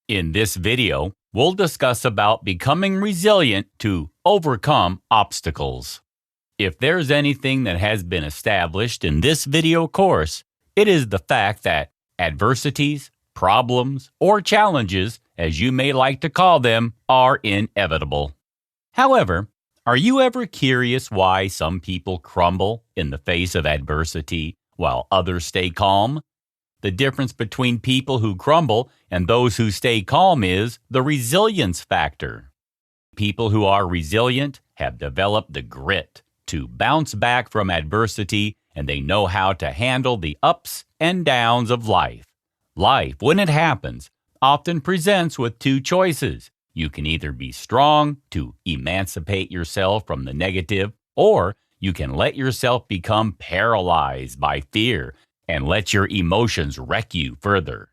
In this video, we'll discuss about becoming resilient to overcome obstacles. If there's anything that has been established in this video course, it is the fact that adversities, problems, or challenges, as you may like to call them, are inevitable. However, are you ever curious why some people crumble in the face of adversity while others stay calm? The difference between people who crumble and those who stay calm is the resilience factor. People who are resilient have developed the grit to bounce back from adversity, and they know how to handle the ups and downs of life. Life, when it happens, often presents with two choices. You can either be strong to emancipate yourself from the negative, or you can let yourself become paralyzed by fear and let your emotions wreck you further.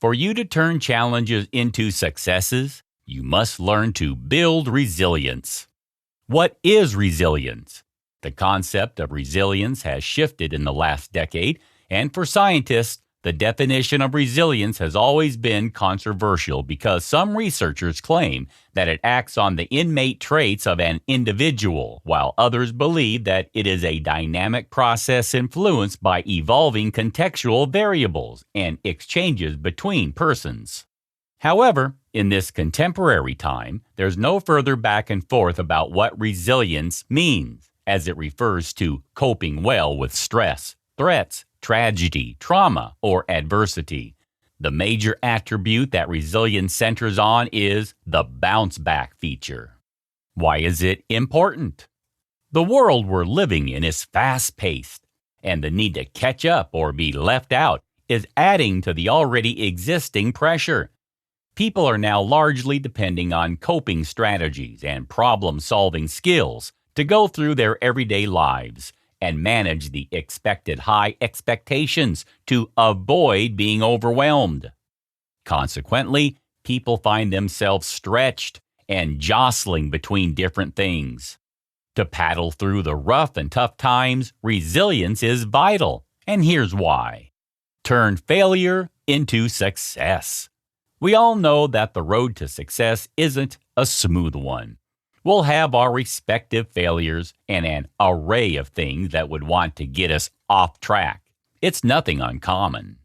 For you to turn challenges into successes, you must learn to build resilience. What is resilience? The concept of resilience has shifted in the last decade, and for scientists, the definition of resilience has always been controversial because some researchers claim that it acts on the innate traits of an individual, while others believe that it is a dynamic process influenced by evolving contextual variables and exchanges between persons. However, in this contemporary time, there's no further back and forth about what resilience means, as it refers to coping well with stress, threats, tragedy, trauma, or adversity. The major attribute that resilience centers on is the bounce back feature. Why is it important? The world we're living in is fast-paced, and the need to catch up or be left out is adding to the already existing pressure. People are now largely depending on coping strategies and problem-solving skills to go through their everyday lives and manage the expected high expectations to avoid being overwhelmed. Consequently, people find themselves stretched and jostling between different things. To paddle through the rough and tough times, resilience is vital, and here's why. Turn failure into success. We all know that the road to success isn't a smooth one. We'll have our respective failures and an array of things that would want to get us off track. It's nothing uncommon.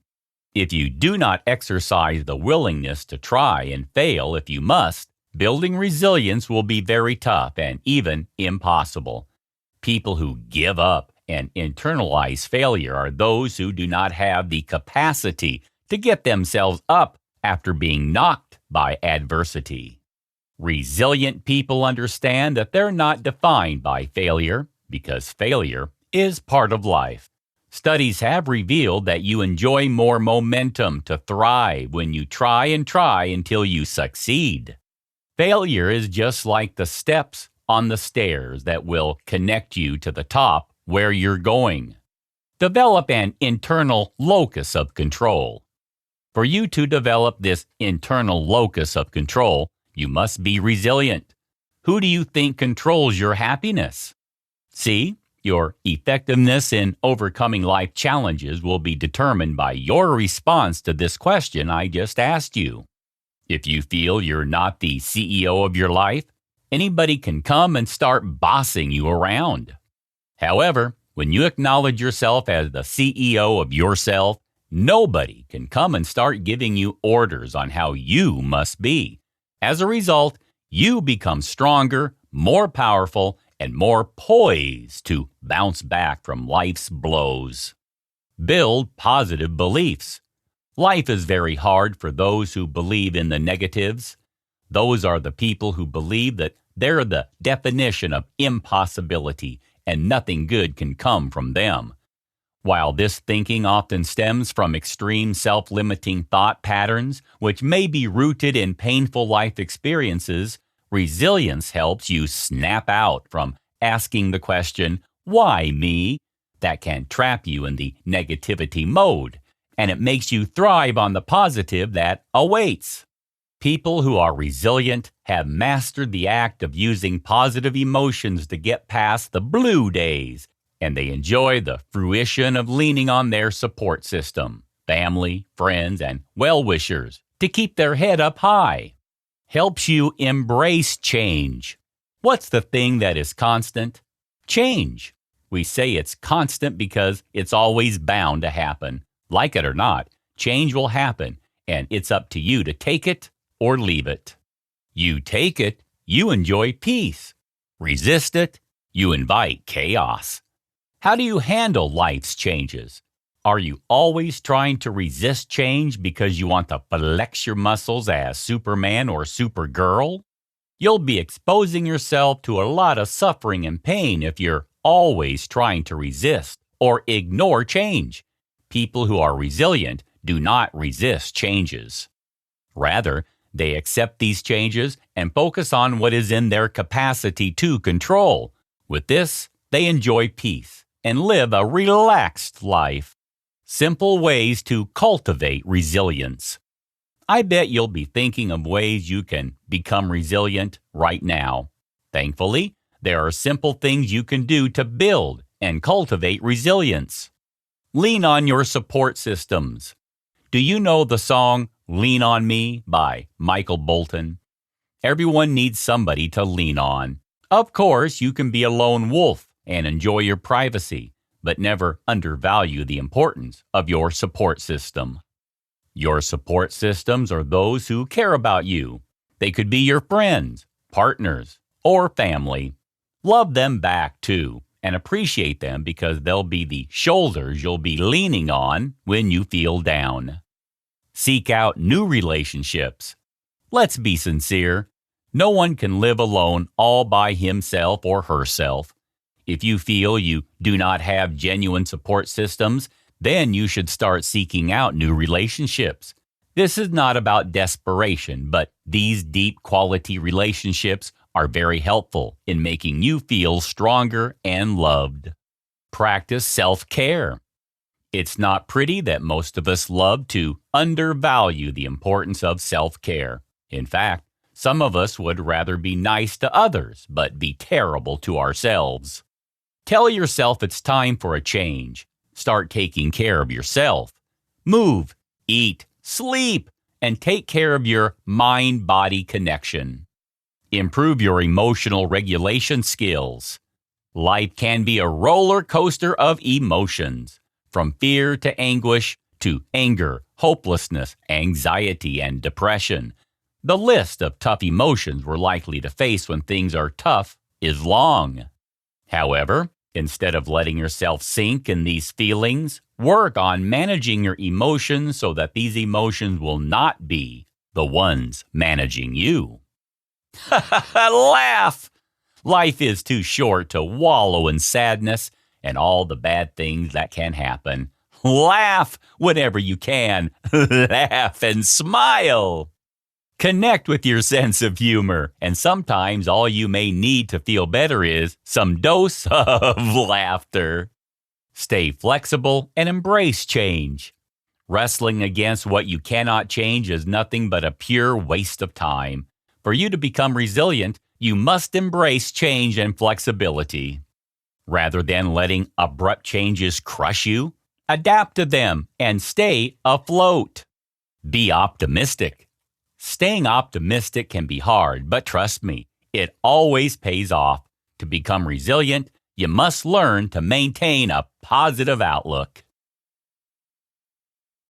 If you do not exercise the willingness to try and fail if you must, building resilience will be very tough and even impossible. People who give up and internalize failure are those who do not have the capacity to get themselves up after being knocked by adversity. Resilient people understand that they're not defined by failure because failure is part of life. Studies have revealed that you enjoy more momentum to thrive when you try until you succeed. Failure is just like the steps on the stairs that will connect you to the top where you're going. Develop an internal locus of control. For you to develop this internal locus of control, you must be resilient. Who do you think controls your happiness? See, your effectiveness in overcoming life challenges will be determined by your response to this question I just asked you. If you feel you're not the CEO of your life, anybody can come and start bossing you around. However, when you acknowledge yourself as the CEO of yourself, nobody can come and start giving you orders on how you must be. As a result, you become stronger, more powerful, and more poised to bounce back from life's blows. Build positive beliefs. Life is very hard for those who believe in the negatives. Those are the people who believe that they're the definition of impossibility and nothing good can come from them. While this thinking often stems from extreme self-limiting thought patterns, which may be rooted in painful life experiences, resilience helps you snap out from asking the question, "Why me?" that can trap you in the negativity mode, and it makes you thrive on the positive that awaits. People who are resilient have mastered the act of using positive emotions to get past the blue days, and they enjoy the fruition of leaning on their support system, family, friends, and well-wishers to keep their head up high. Helps you embrace change. What's the thing that is constant? Change. We say it's constant because it's always bound to happen. Like it or not, change will happen, and it's up to you to take it or leave it. You take it, you enjoy peace. Resist it, you invite chaos. How do you handle life's changes? Are you always trying to resist change because you want to flex your muscles as Superman or Supergirl? You'll be exposing yourself to a lot of suffering and pain if you're always trying to resist or ignore change. People who are resilient do not resist changes. Rather, they accept these changes and focus on what is in their capacity to control. With this, they enjoy peace and live a relaxed life. Simple ways to cultivate resilience. I bet you'll be thinking of ways you can become resilient right now. Thankfully, there are simple things you can do to build and cultivate resilience. Lean on your support systems. Do you know the song Lean on Me by Michael Bolton? Everyone needs somebody to lean on. Of course, you can be a lone wolf and enjoy your privacy, but never undervalue the importance of your support system. Your support systems are those who care about you. They could be your friends, partners, or family. Love them back too, and appreciate them because they'll be the shoulders you'll be leaning on when you feel down. Seek out new relationships. Let's be sincere. No one can live alone all by himself or herself. If you feel you do not have genuine support systems, then you should start seeking out new relationships. This is not about desperation, but these deep quality relationships are very helpful in making you feel stronger and loved. Practice self-care. It's not pretty that most of us love to undervalue the importance of self-care. In fact, some of us would rather be nice to others, but be terrible to ourselves. Tell yourself it's time for a change. Start taking care of yourself. Move, eat, sleep, and take care of your mind-body connection. Improve your emotional regulation skills. Life can be a roller coaster of emotions, from fear to anguish to anger, hopelessness, anxiety, and depression. The list of tough emotions we're likely to face when things are tough is long. However, instead of letting yourself sink in these feelings, work on managing your emotions so that these emotions will not be the ones managing you. Laugh! Life is too short to wallow in sadness and all the bad things that can happen. Laugh whenever you can. Laugh and smile. Connect with your sense of humor, and sometimes all you may need to feel better is some dose of laughter. Stay flexible and embrace change. Wrestling against what you cannot change is nothing but a pure waste of time. For you to become resilient, you must embrace change and flexibility. Rather than letting abrupt changes crush you, adapt to them and stay afloat. Be optimistic. Staying optimistic can be hard, but trust me, it always pays off. To become resilient, you must learn to maintain a positive outlook.